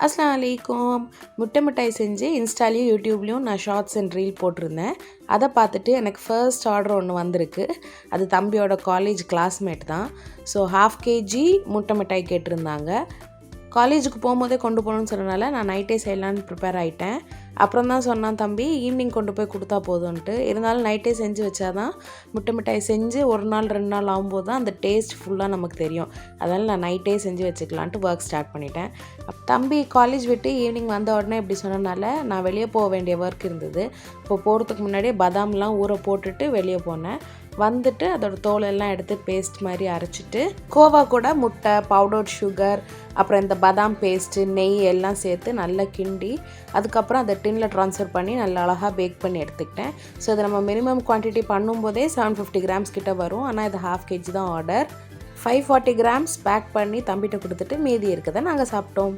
அஸ்ஸலாமு அலைக்கும். முட்டை மிட்டாய் செஞ்சு இன்ஸ்டாலையும் யூடியூப்லேயும் நான் ஷார்ட்ஸ் அண்ட் ரீல் போட்டிருந்தேன். அதை பார்த்துட்டு எனக்கு ஃபர்ஸ்ட் ஆர்டர் ஒன்று வந்திருக்கு. அது தம்பியோட காலேஜ் கிளாஸ்மேட் தான். ஸோ 1/2 kg முட்டை மிட்டாய் கேட்டிருந்தாங்க. காலேஜுக்கு போகும்போதே கொண்டு போகணுன்னு சொன்னனால நான் நைட்டே செய்யலான்னு ப்ரிப்பேர் ஆகிட்டேன். அப்புறம் தான் சொன்னான் தம்பி ஈவினிங் கொண்டு போய் கொடுத்தா போதும்ன்ட்டு. இருந்தாலும் நைட்டே செஞ்சு வச்சா தான் முட்டை மிட்டாய் செஞ்சு 1 நாள் 2 நாள் ஆகும்போது தான் அந்த டேஸ்ட் ஃபுல்லாக நமக்கு தெரியும். அதனால் நான் நைட்டே செஞ்சு வச்சுக்கலான்ட்டு ஒர்க் ஸ்டார்ட் பண்ணிட்டேன். தம்பி காலேஜ் விட்டு ஈவினிங் வந்த உடனே இப்படி சொன்னனால நான் வெளியே போக வேண்டிய ஒர்க் இருந்தது. இப்போ போகிறதுக்கு முன்னாடியே பாதாம்லாம் ஊற போட்டுட்டு வெளியே போனேன். வந்துட்டு அதோட தோலெல்லாம் எடுத்து பேஸ்ட் மாதிரி அரைச்சிட்டு கோவா கூட முட்டை, பவுடர்ட் சுகர், அப்புறம் இந்த பாதாம் பேஸ்ட்டு, நெய் எல்லாம் சேர்த்து நல்லா கிண்டி அதுக்கப்புறம் அதை டின்னில் ட்ரான்ஸ்ஃபர் பண்ணி நல்லா அழகாக பேக் பண்ணி எடுத்துக்கிட்டேன். ஸோ இதை நம்ம மினிமம் குவான்டிட்டி பண்ணும்போதே 750 grams கிட்ட வரும். ஆனால் இது 1/2 kg தான் ஆர்டர். 540 grams பேக் பண்ணி தம்பிகிட்ட கொடுத்துட்டு மீதி இருக்கதை நாங்கள் சாப்பிட்டோம்.